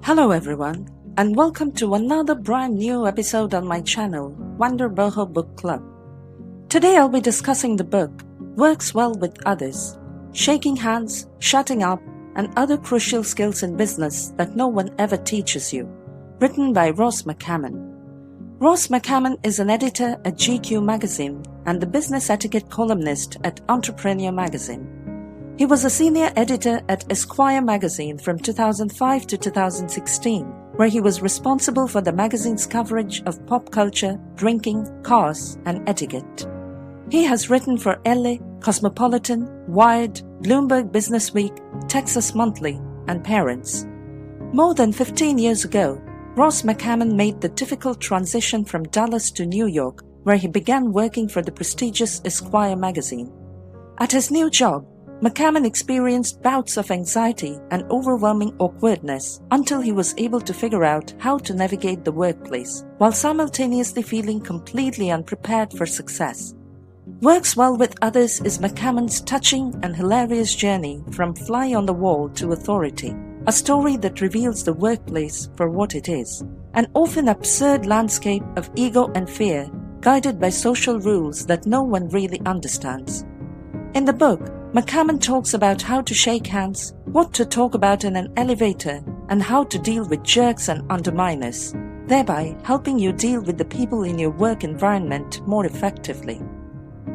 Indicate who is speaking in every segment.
Speaker 1: Hello everyone, and welcome to another brand new episode on my channel, Wonder Boho Book Club. Today I'll be discussing the book, Works Well with Others, Shaking Hands, Shutting Up, and Other Crucial Skills in Business That No One Ever Teaches You, written by Ross McCammon. Ross McCammon is an editor at GQ magazine and the business etiquette columnist at Entrepreneur magazine. He was a senior editor at Esquire magazine from 2005 to 2016, where he was responsible for the magazine's coverage of pop culture, drinking, cars, and etiquette. He has written for LA, Cosmopolitan, Wired, Bloomberg Businessweek, Texas Monthly, and Parents. More than 15 years ago, Ross McCammon made the difficult transition from Dallas to New York, where he began working for the prestigious Esquire magazine. At his new job, McCammon experienced bouts of anxiety and overwhelming awkwardness until he was able to figure out how to navigate the workplace, while simultaneously feeling completely unprepared for success. Works Well with Others is McCammon's touching and hilarious journey from fly on the wall to authority, a story that reveals the workplace for what it is, an often absurd landscape of ego and fear guided by social rules that no one really understands. In the book, McCammon talks about how to shake hands, what to talk about in an elevator, and how to deal with jerks and underminers, thereby helping you deal with the people in your work environment more effectively.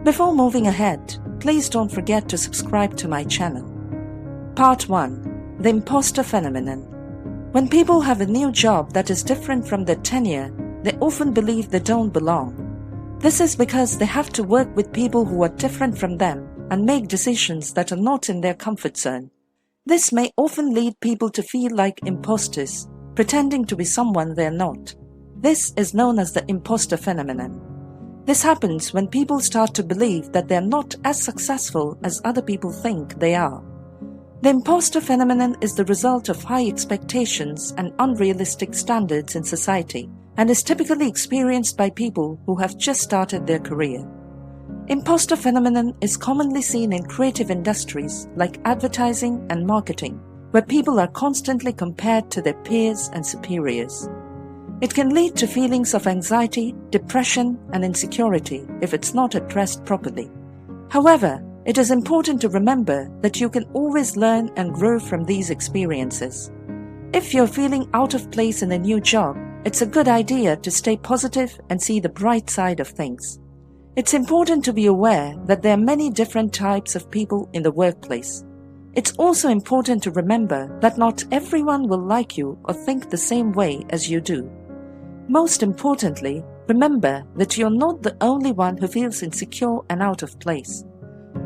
Speaker 1: Before moving ahead, please don't forget to subscribe to my channel. Part 1. The Impostor Phenomenon. When people have a new job that is different from their tenure, they often believe they don't belong. This is because they have to work with people who are different from them and make decisions that are not in their comfort zone. This may often lead people to feel like imposters, pretending to be someone they're not. This is known as the imposter phenomenon. This happens when people start to believe that they're not as successful as other people think they are. The imposter phenomenon is the result of high expectations and unrealistic standards in society, and is typically experienced by people who have just started their career. Imposter phenomenon is commonly seen in creative industries like advertising and marketing, where people are constantly compared to their peers and superiors. It can lead to feelings of anxiety, depression, and insecurity if it's not addressed properly. However, it is important to remember that you can always learn and grow from these experiences. If you're feeling out of place in a new job, it's a good idea to stay positive and see the bright side of things. It's important to be aware that there are many different types of people in the workplace. It's also important to remember that not everyone will like you or think the same way as you do. Most importantly, remember that you're not the only one who feels insecure and out of place.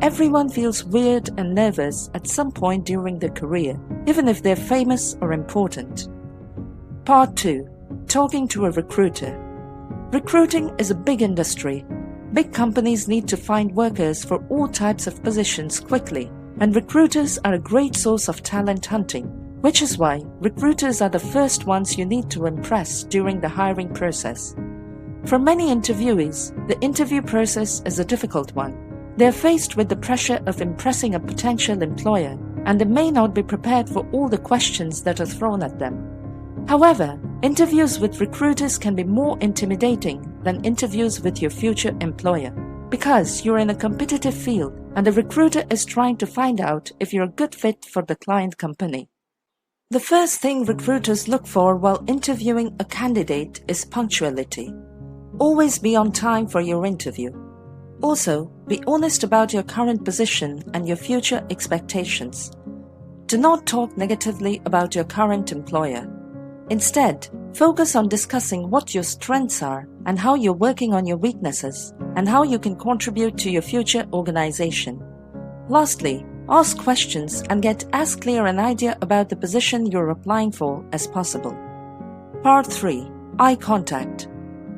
Speaker 1: Everyone feels weird and nervous at some point during their career, even if they're famous or important. Part 2. Talking to a recruiter. Recruiting is a big industry. Big companies need to find workers for all types of positions quickly, and recruiters are a great source of talent hunting, which is why recruiters are the first ones you need to impress during the hiring process. For many interviewees, the interview process is a difficult one. They are faced with the pressure of impressing a potential employer, and they may not be prepared for all the questions that are thrown at them. However, interviews with recruiters can be more intimidating than interviews with your future employer, because you're in a competitive field and the recruiter is trying to find out if you're a good fit for the client company. The first thing recruiters look for while interviewing a candidate is punctuality. Always be on time for your interview. Also, be honest about your current position and your future expectations. Do not talk negatively about your current employer. Instead, focus on discussing what your strengths are and how you're working on your weaknesses and how you can contribute to your future organization. Lastly, ask questions and get as clear an idea about the position you're applying for as possible. Part 3. Eye contact.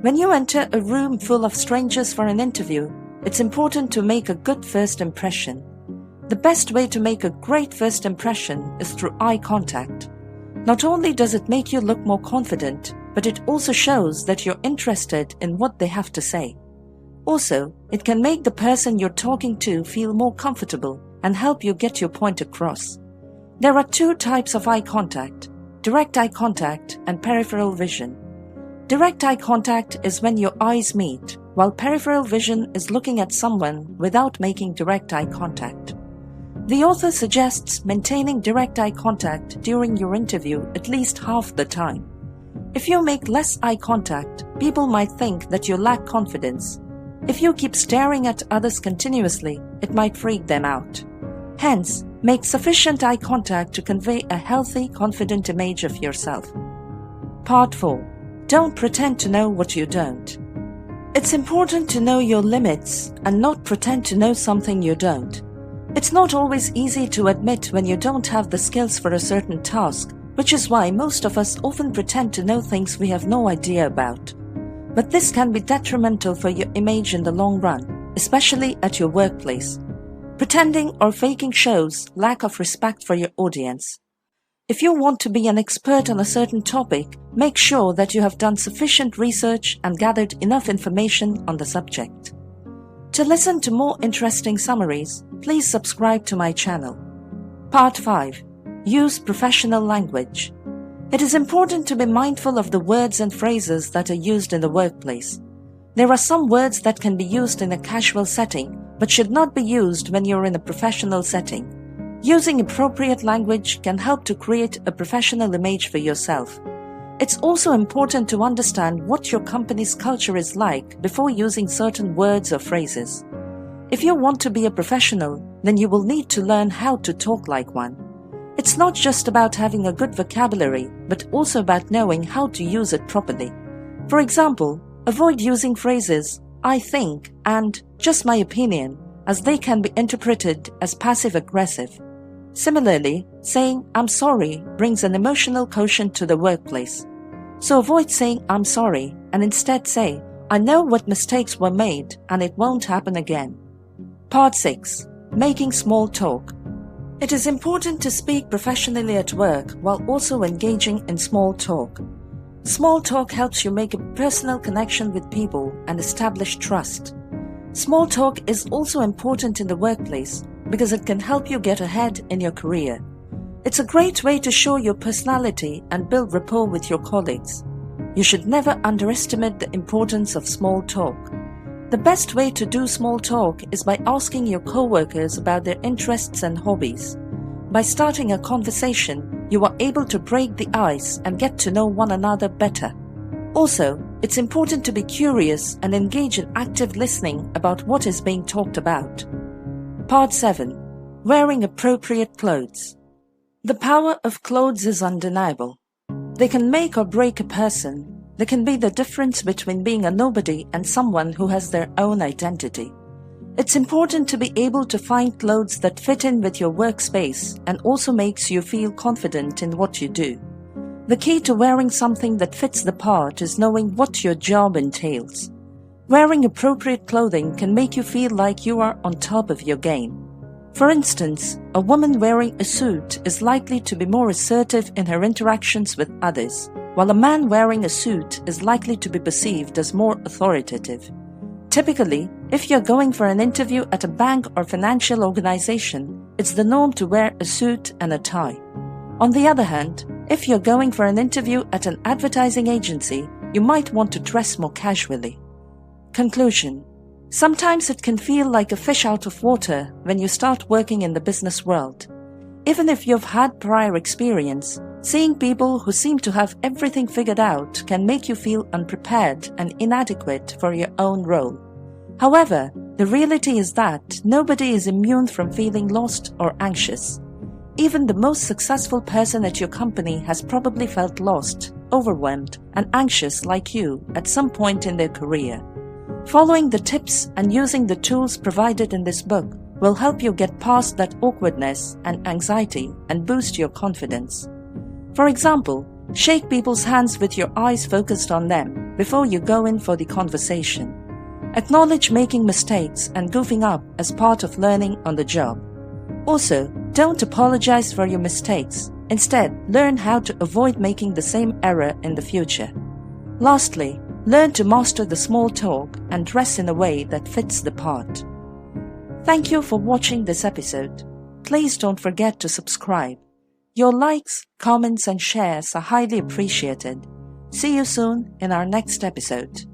Speaker 1: When you enter a room full of strangers for an interview, it's important to make a good first impression. The best way to make a great first impression is through eye contact. Not only does it make you look more confident, but it also shows that you're interested in what they have to say. Also, it can make the person you're talking to feel more comfortable and help you get your point across. There are two types of eye contact: direct eye contact, and peripheral vision. Direct eye contact is when your eyes meet, while peripheral vision is looking at someone without making direct eye contact. The author suggests maintaining direct eye contact during your interview at least half the time. If you make less eye contact, people might think that you lack confidence. If you keep staring at others continuously, it might freak them out. Hence, make sufficient eye contact to convey a healthy, confident image of yourself. Part 4. Don't pretend to know what you don't. It's important to know your limits and not pretend to know something you don't. It's not always easy to admit when you don't have the skills for a certain task, which is why most of us often pretend to know things we have no idea about. But this can be detrimental for your image in the long run, especially at your workplace. Pretending or faking shows lack of respect for your audience. If you want to be an expert on a certain topic, make sure that you have done sufficient research and gathered enough information on the subject. To listen to more interesting summaries, please subscribe to my channel. Part 5. Use professional language. It is important to be mindful of the words and phrases that are used in the workplace. There are some words that can be used in a casual setting, but should not be used when you're in a professional setting. Using appropriate language can help to create a professional image for yourself. It's also important to understand what your company's culture is like before using certain words or phrases. If you want to be a professional, then you will need to learn how to talk like one. It's not just about having a good vocabulary, but also about knowing how to use it properly. For example, avoid using phrases, "I think," and "just my opinion," as they can be interpreted as passive-aggressive. Similarly, saying "I'm sorry" brings an emotional quotient to the workplace. So avoid saying "I'm sorry" and instead say, "I know what mistakes were made and it won't happen again." Part 6. Making small talk. It is important to speak professionally at work while also engaging in small talk. Small talk helps you make a personal connection with people and establish trust. Small talk is also important in the workplace because it can help you get ahead in your career. It's a great way to show your personality and build rapport with your colleagues. You should never underestimate the importance of small talk. The best way to do small talk is by asking your coworkers about their interests and hobbies. By starting a conversation, you are able to break the ice and get to know one another better. Also, it's important to be curious and engage in active listening about what is being talked about. Part 7. Wearing appropriate clothes. The power of clothes is undeniable. They can make or break a person. They can be the difference between being a nobody and someone who has their own identity. It's important to be able to find clothes that fit in with your workspace and also makes you feel confident in what you do. The key to wearing something that fits the part is knowing what your job entails. Wearing appropriate clothing can make you feel like you are on top of your game. For instance, a woman wearing a suit is likely to be more assertive in her interactions with others, while a man wearing a suit is likely to be perceived as more authoritative. Typically, if you're going for an interview at a bank or financial organization, it's the norm to wear a suit and a tie. On the other hand, if you're going for an interview at an advertising agency, you might want to dress more casually. Conclusion. Sometimes it can feel like a fish out of water when you start working in the business world. Even if you've had prior experience, seeing people who seem to have everything figured out can make you feel unprepared and inadequate for your own role. However, the reality is that nobody is immune from feeling lost or anxious. Even the most successful person at your company has probably felt lost, overwhelmed, and anxious like you at some point in their career. Following the tips and using the tools provided in this book will help you get past that awkwardness and anxiety and boost your confidence. For example, shake people's hands with your eyes focused on them before you go in for the conversation. Acknowledge making mistakes and goofing up as part of learning on the job. Also, don't apologize for your mistakes. Instead, learn how to avoid making the same error in the future. Lastly, learn to master the small talk and dress in a way that fits the part. Thank you for watching this episode. Please don't forget to subscribe. Your likes, comments, and shares are highly appreciated. See you soon in our next episode.